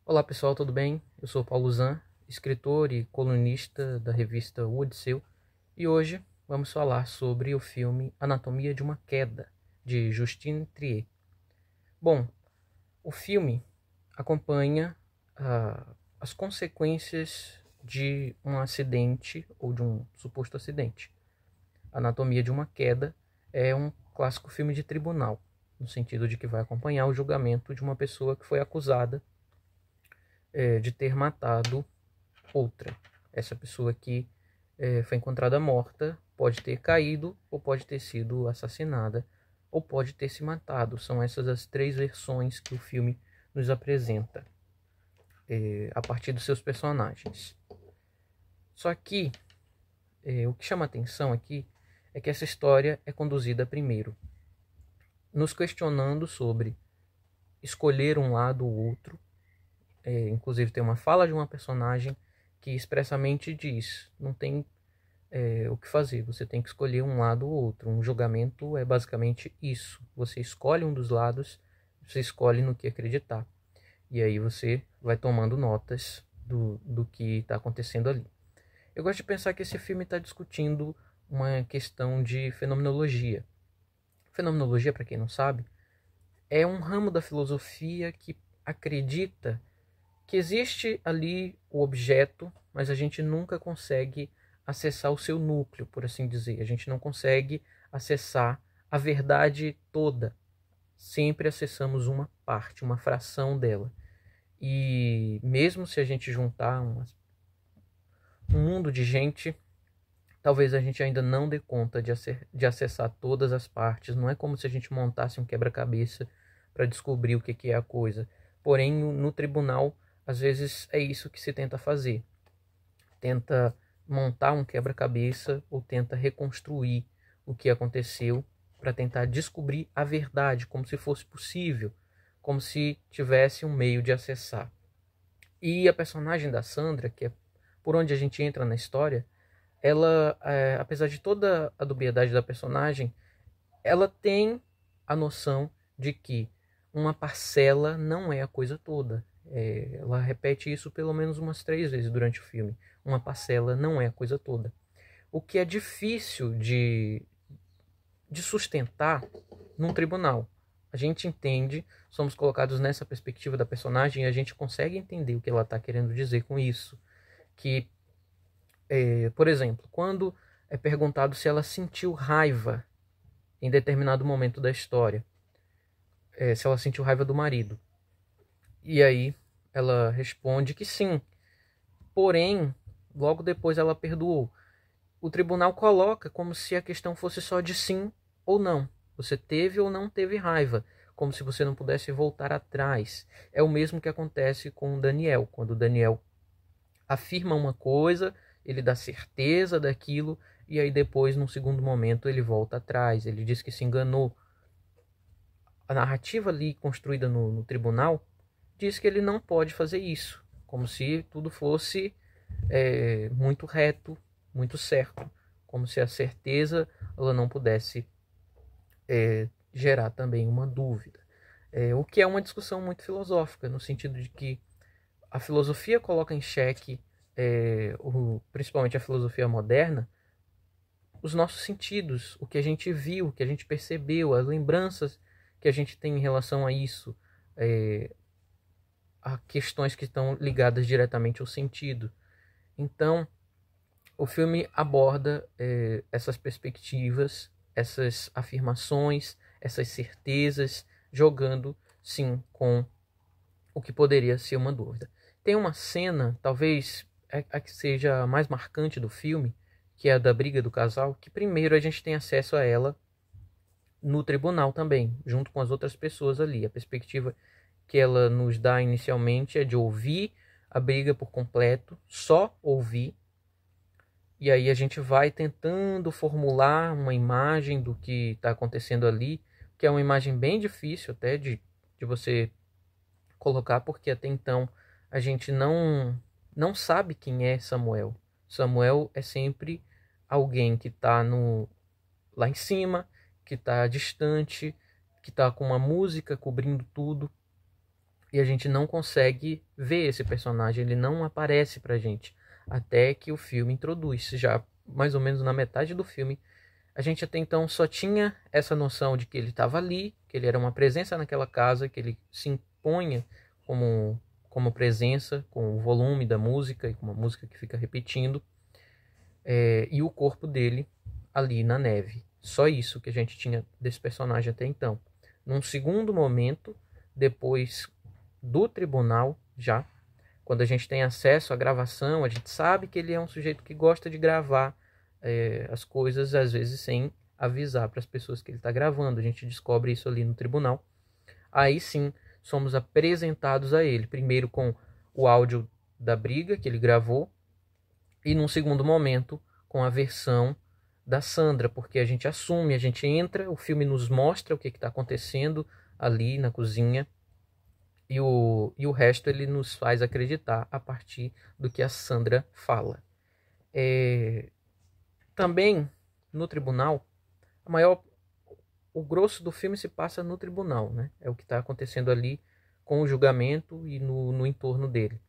Olá pessoal, tudo bem? Eu sou Paulo Zan, escritor e colunista da revista O Odisseu, e hoje vamos falar sobre o filme Anatomia de uma Queda, de Justine Triet. Bom, o filme acompanha as consequências de um acidente ou de um suposto acidente. Anatomia de uma Queda é um clássico filme de tribunal, no sentido de que vai acompanhar o julgamento de uma pessoa que foi acusada de ter matado outra. Essa pessoa que foi encontrada morta pode ter caído, ou pode ter sido assassinada, ou pode ter se matado. São essas as três versões que o filme nos apresenta a partir dos seus personagens. Só que o que chama atenção aqui é que essa história é conduzida primeiro nos questionando sobre escolher um lado ou outro. Inclusive tem uma fala de uma personagem que expressamente diz: não tem o que fazer, você tem que escolher um lado ou outro. Um julgamento é basicamente isso: você escolhe um dos lados, você escolhe no que acreditar, e aí você vai tomando notas do que está acontecendo ali. Eu gosto de pensar que esse filme está discutindo uma questão de fenomenologia. Fenomenologia, para quem não sabe, é um ramo da filosofia que acredita que existe ali o objeto, mas a gente nunca consegue acessar o seu núcleo, por assim dizer. A gente não consegue acessar a verdade toda. Sempre acessamos uma parte, uma fração dela. E mesmo se a gente juntar um mundo de gente, talvez a gente ainda não dê conta de acessar todas as partes. Não é como se a gente montasse um quebra-cabeça para descobrir o que é a coisa. Porém, no tribunal, às vezes é isso que se tenta fazer. Tenta montar um quebra-cabeça ou tenta reconstruir o que aconteceu para tentar descobrir a verdade, como se fosse possível, como se tivesse um meio de acessar. E a personagem da Sandra, que é por onde a gente entra na história, ela, apesar de toda a dubiedade da personagem, ela tem a noção de que uma parcela não é a coisa toda. Ela repete isso pelo menos umas 3 vezes durante o filme. Uma parcela não é a coisa toda. O que é difícil de sustentar num tribunal. A gente entende, somos colocados nessa perspectiva da personagem e a gente consegue entender o que ela está querendo dizer com isso. Que, por exemplo, quando é perguntado se ela sentiu raiva em determinado momento da história, se ela sentiu raiva do marido. E aí ela responde que sim. Porém, logo depois ela perdoou. O tribunal coloca como se a questão fosse só de sim ou não. Você teve ou não teve raiva, como se você não pudesse voltar atrás. É o mesmo que acontece com o Daniel. Quando o Daniel afirma uma coisa, ele dá certeza daquilo, e aí depois, num segundo momento, ele volta atrás. Ele diz que se enganou. A narrativa ali construída no tribunal diz que ele não pode fazer isso, como se tudo fosse muito reto, muito certo, como se a certeza ela não pudesse gerar também uma dúvida. O que é uma discussão muito filosófica, no sentido de que a filosofia coloca em xeque, principalmente a filosofia moderna, os nossos sentidos, o que a gente viu, o que a gente percebeu, as lembranças que a gente tem em relação a isso, a questões que estão ligadas diretamente ao sentido. Então, o filme aborda essas perspectivas, essas afirmações, essas certezas, jogando, sim, com o que poderia ser uma dúvida. Tem uma cena, talvez a que seja a mais marcante do filme, que é a da briga do casal, que primeiro a gente tem acesso a ela no tribunal também, junto com as outras pessoas ali. A perspectiva que ela nos dá inicialmente é de ouvir a briga por completo, só ouvir, e aí a gente vai tentando formular uma imagem do que está acontecendo ali, que é uma imagem bem difícil até de você colocar, porque até então a gente não sabe quem é Samuel. Samuel é sempre alguém que está lá em cima, que está distante, que está com uma música cobrindo tudo. e a gente não consegue ver esse personagem, ele não aparece pra gente, até que o filme introduz. Já mais ou menos na metade do filme, a gente até então só tinha essa noção de que ele estava ali, que ele era uma presença naquela casa, que ele se impunha como presença, com o volume da música e com uma música que fica repetindo, e o corpo dele ali na neve. Só isso que a gente tinha desse personagem até então. Num segundo momento, depois do tribunal, já, quando a gente tem acesso à gravação, a gente sabe que ele é um sujeito que gosta de gravar as coisas, às vezes sem avisar para as pessoas que ele está gravando. A gente descobre isso ali no tribunal. Aí sim, somos apresentados a ele, primeiro com o áudio da briga que ele gravou, e num segundo momento com a versão da Sandra, porque a gente assume, a gente entra, o filme nos mostra o que está acontecendo ali na cozinha, e o resto ele nos faz acreditar a partir do que a Sandra fala. Também no tribunal, o grosso do filme se passa no tribunal, né? É o que está acontecendo ali com o julgamento e no entorno dele,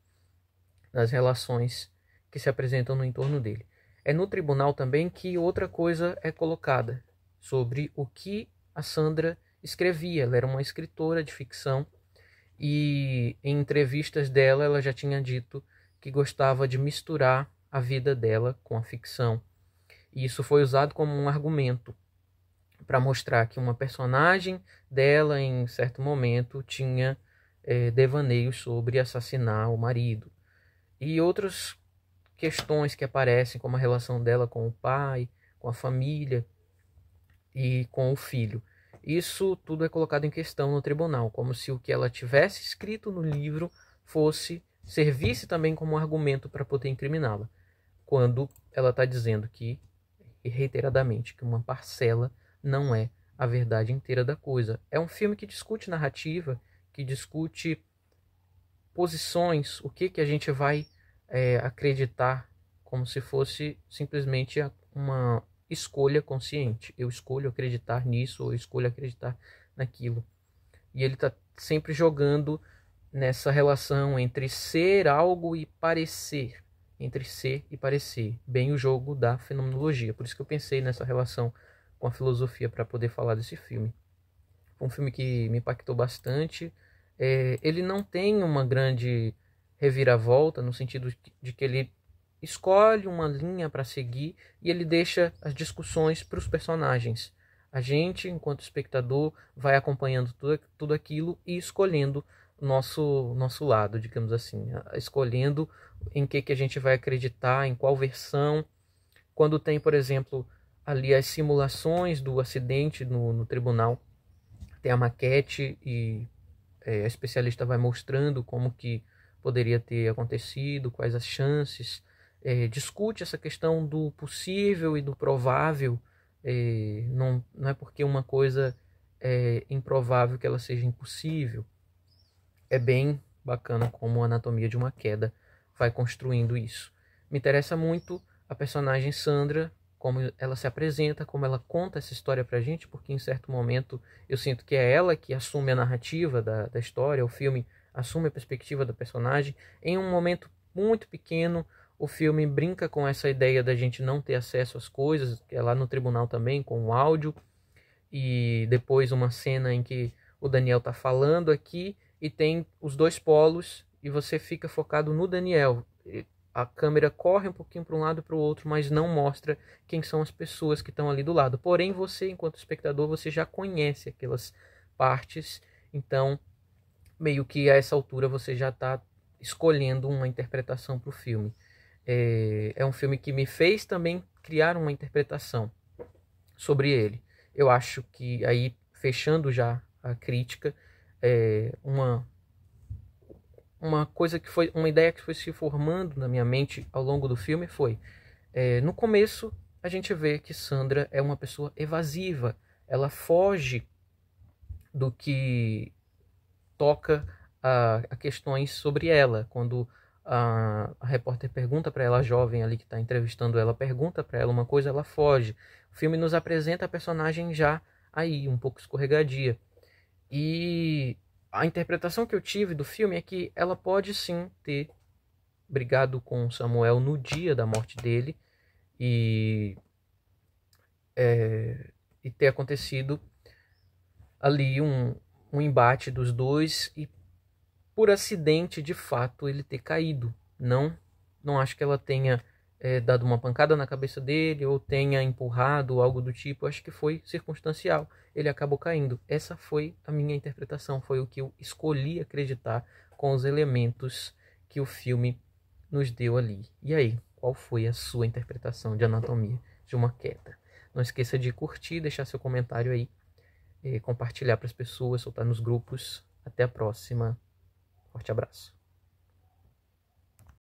nas relações que se apresentam no entorno dele. É no tribunal também que outra coisa é colocada sobre o que a Sandra escrevia. Ela era uma escritora de ficção e em entrevistas dela ela já tinha dito que gostava de misturar a vida dela com a ficção. E isso foi usado como um argumento para mostrar que uma personagem dela em certo momento tinha devaneios sobre assassinar o marido. E outras questões que aparecem, como a relação dela com o pai, com a família e com o filho. Isso tudo é colocado em questão no tribunal, como se o que ela tivesse escrito no livro servisse também como argumento para poder incriminá-la, quando ela está dizendo que, reiteradamente, que uma parcela não é a verdade inteira da coisa. É um filme que discute narrativa, que discute posições, o que a gente vai acreditar, como se fosse simplesmente uma escolha consciente. Eu escolho acreditar nisso, ou eu escolho acreditar naquilo. E ele está sempre jogando nessa relação entre ser algo e parecer. Entre ser e parecer. Bem o jogo da fenomenologia. Por isso que eu pensei nessa relação com a filosofia para poder falar desse filme. Foi um filme que me impactou bastante. Ele não tem uma grande reviravolta, no sentido de que ele escolhe uma linha para seguir e ele deixa as discussões para os personagens. A gente, enquanto espectador, vai acompanhando tudo aquilo e escolhendo nosso lado, digamos assim, escolhendo em que a gente vai acreditar, em qual versão. Quando tem, por exemplo, ali as simulações do acidente no tribunal, tem a maquete e a especialista vai mostrando como que poderia ter acontecido, quais as chances, discute essa questão do possível e do provável. Não é porque uma coisa é improvável que ela seja impossível. É bem bacana como a Anatomia de uma Queda vai construindo isso. Me interessa muito a personagem Sandra, como ela se apresenta, como ela conta essa história pra gente, porque em certo momento eu sinto que é ela que assume a narrativa da história, o filme assume a perspectiva da personagem. Em um momento muito pequeno, o filme brinca com essa ideia da gente não ter acesso às coisas, que é lá no tribunal também, com o áudio, e depois uma cena em que o Daniel tá falando aqui, e tem os dois polos, e você fica focado no Daniel. A câmera corre um pouquinho para um lado e para o outro, mas não mostra quem são as pessoas que estão ali do lado. Porém, você, enquanto espectador, você já conhece aquelas partes, então, meio que a essa altura você já está escolhendo uma interpretação para o filme. É um filme que me fez também criar uma interpretação sobre ele. Eu acho que, aí, fechando já a crítica, uma coisa que foi, uma ideia que foi se formando na minha mente ao longo do filme foi, no começo a gente vê que Sandra é uma pessoa evasiva, ela foge do que toca a questões sobre ela. Quando a repórter pergunta para ela, a jovem ali que está entrevistando ela, pergunta para ela uma coisa, ela foge. O filme nos apresenta a personagem já aí, um pouco escorregadia. E a interpretação que eu tive do filme é que ela pode sim ter brigado com Samuel no dia da morte dele e, e ter acontecido ali um embate dos dois e por acidente de fato ele ter caído. Não acho que ela tenha dado uma pancada na cabeça dele ou tenha empurrado algo do tipo. Acho que foi circunstancial. Ele acabou caindo. Essa foi a minha interpretação, foi o que eu escolhi acreditar com os elementos que o filme nos deu ali. E aí, qual foi a sua interpretação de Anatomia de uma Queda? Não esqueça de curtir, deixar seu comentário aí, compartilhar para as pessoas, soltar nos grupos. Até a próxima. Forte abraço.